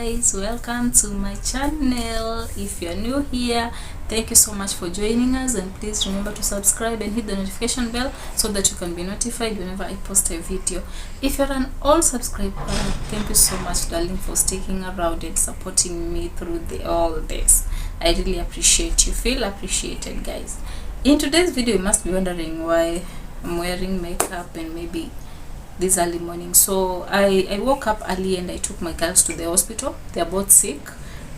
guys, welcome to my channel. If you're new here, thank you so much for joining us, and please remember to subscribe and hit the notification bell so that you can be notified whenever I post a video. If you're an old subscriber, thank you so much, darling, for sticking around and supporting me through all this. I really appreciate you. Feel appreciated, guys. In today's video, you must be wondering why I'm wearing makeup and maybe this early morning. So I woke up early and I took my girls to the hospital. They're both sick.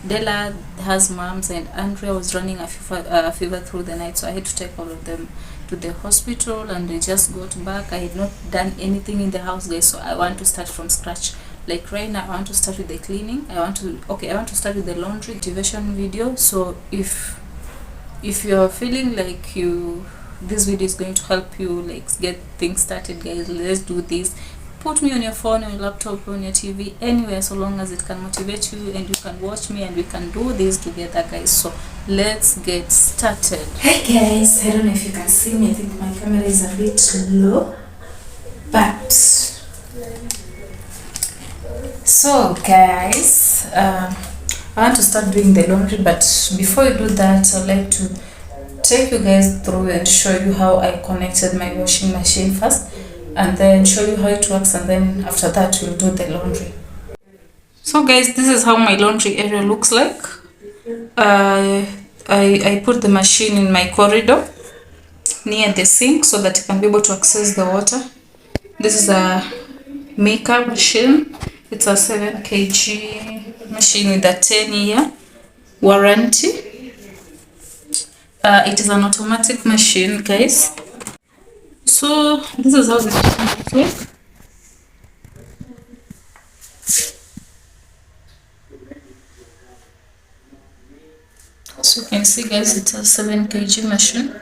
Della has mumps and Andrea was running a fever through the night, so I had to take all of them to the hospital, and they just got back. I had not done anything in the house, guys, so I want to start from scratch. Like right now, I want to start with the cleaning. I want to start with the laundry activation video. So if you're feeling like this video is going to help you like get things started, guys, let's do this. Put me on your phone, on your laptop, on your TV, anywhere, so long as it can motivate you and you can watch me and we can do this together, guys. So let's get started. Hey guys, I don't know if you can see me. I think my camera is a bit low, but so guys, I want to start doing the laundry, but before you do that, I'd like to take you guys through and show you how I connected my washing machine first, and then show you how it works, and then after that we'll do the laundry. So guys, this is how my laundry area looks like. I put the machine in my corridor near the sink so that you can be able to access the water. This is a Mika machine. It's a 7 kg machine with a 10-year warranty. It is an automatic machine, guys. So this is how the machine looks like. So you can see, guys, it's a 7 kg machine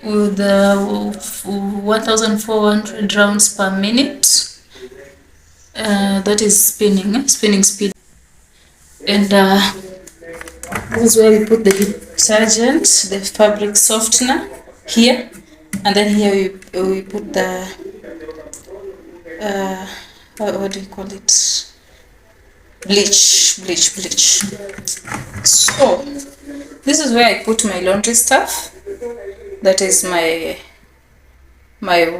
with 1,400 rounds per minute. That is spinning speed. And this is where we put the detergent, the fabric softener here, and then here we put the what do you call it? Bleach. So this is where I put my laundry stuff. That is my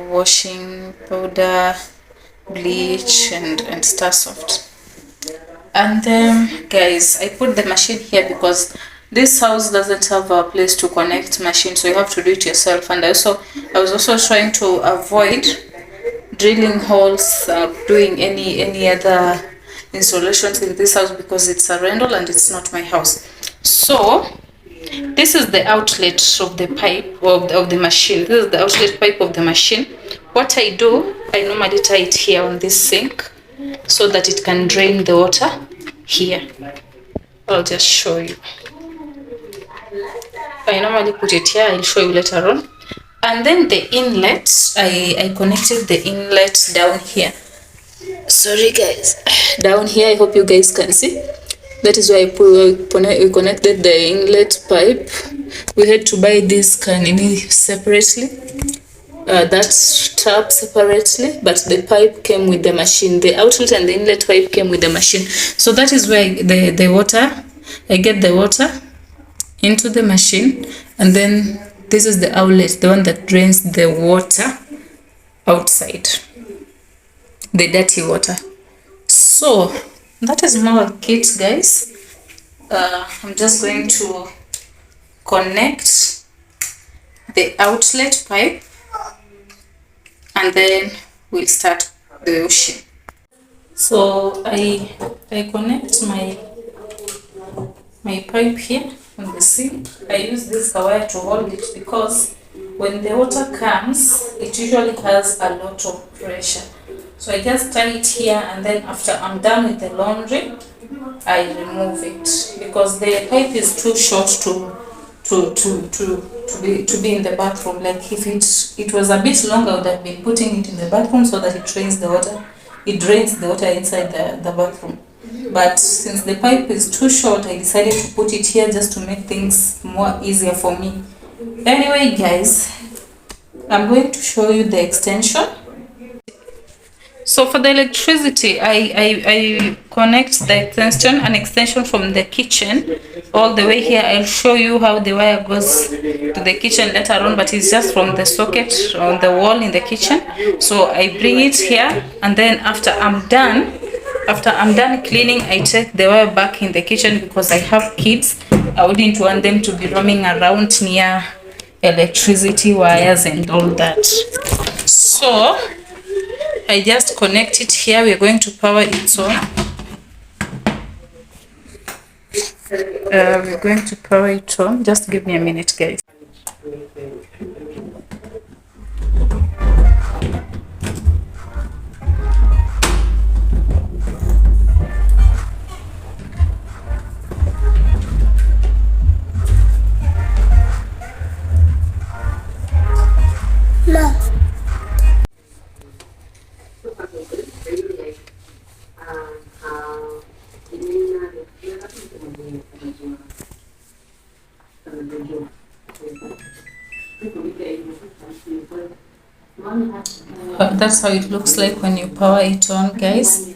washing powder, bleach, and Star Soft. And then guys, I put the machine here because this house doesn't have a place to connect machine, so you have to do it yourself. And I was also trying to avoid drilling holes, doing any other installations in this house because it's a rental and it's not my house. So this is the outlet of the pipe of the machine. This is the outlet pipe of the machine. What I do, I normally tie it here on this sink so that it can drain the water here. I'll just show you. I normally put it here. I'll show you later on. And then the inlet, I connected the inlet down here. Sorry guys, down here. I hope you guys can see. That is why we connected the inlet pipe. We had to buy this canini separately, that tap separately, but the pipe came with the machine. The outlet and the inlet pipe came with the machine. So that is where the water, I get the water into the machine, and then this is the outlet, the one that drains the water outside, the dirty water. So that is more kit, guys. I'm just going to connect the outlet pipe, and then we'll start the washing. So I connect my pipe here on the sink. I use this wire to hold it because when the water comes, it usually has a lot of pressure. So I just tie it here, and then after I'm done with the laundry, I remove it because the pipe is too short to be in the bathroom. Like if it was a bit longer, I would have been putting it in the bathroom so that it drains the water. It drains the water inside the bathroom. But since the pipe is too short, I decided to put it here just to make things more easier for me. Anyway, guys, I'm going to show you the extension. So for the electricity, I connect an extension from the kitchen all the way here. I'll show you how the wire goes to the kitchen later on, but it's just from the socket on the wall in the kitchen. So I bring it here, and then after I'm done cleaning, I take the wire back in the kitchen because I have kids. I wouldn't want them to be roaming around near electricity wires and all that. So I just connect it here. We're going to power it on. We're going to power it on. Just give me a minute, guys. No. That's how it looks like when you power it on, guys.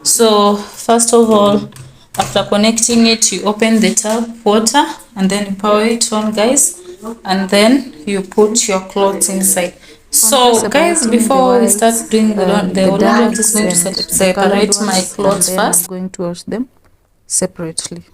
So first of all, after connecting it, you open the tap water and then you power it on, guys, and then you put your clothes inside. So guys, before we start doing the laundry, I'm just going to separate my clothes first. I'm going to wash them separately.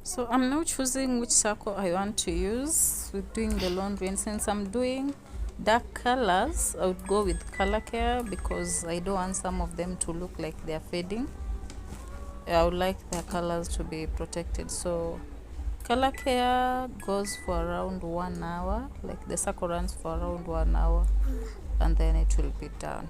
So I'm now choosing which circle I want to use with doing the laundry, and since I'm doing dark colors, I would go with color care because I don't want some of them to look like they're fading. I would like their colors to be protected. So color care goes for around 1 hour, like the circle runs for around 1 hour, and then it will be done.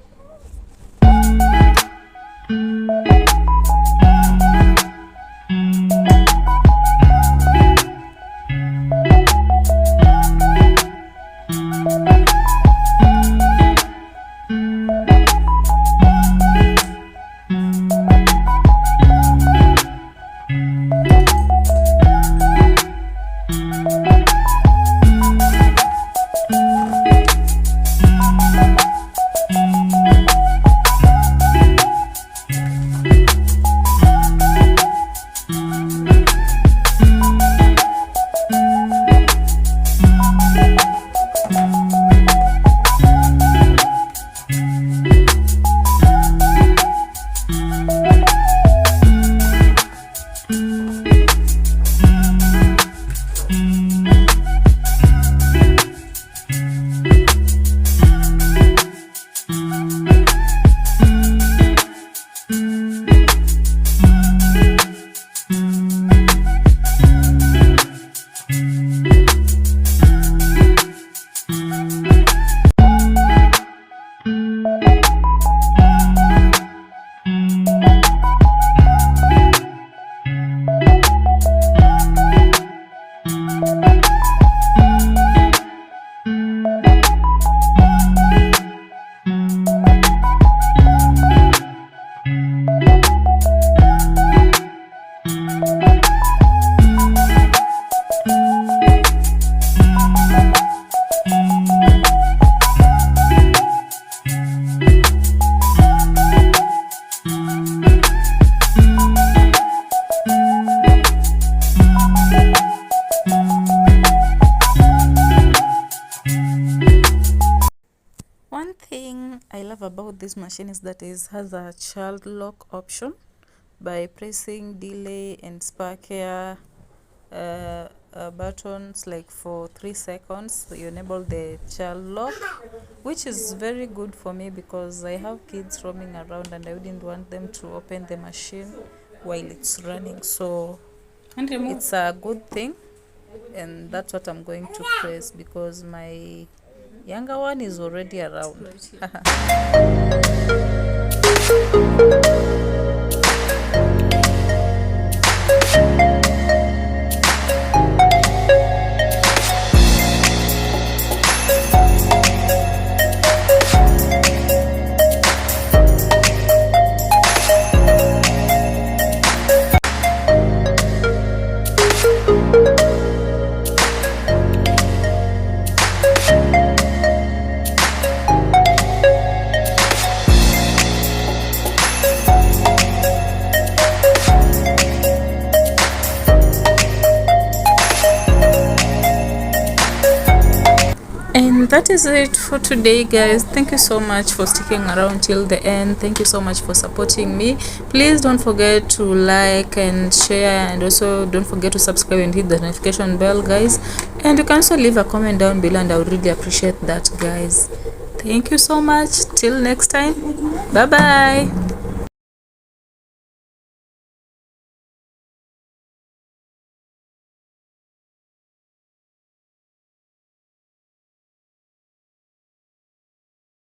thing I love about this machine is that it has a child lock option. By pressing delay and spare care buttons like for 3 seconds, you enable the child lock, which is very good for me because I have kids roaming around and I wouldn't want them to open the machine while it's running. So it's a good thing, and that's what I'm going to press because my younger one is already around. And that is it for today, guys. Thank you so much for sticking around till the end. Thank you so much for supporting me. Please don't forget to like and share, and also don't forget to subscribe and hit the notification bell, guys. And you can also leave a comment down below, and I would really appreciate that, guys. Thank you so much. Till next time, bye bye.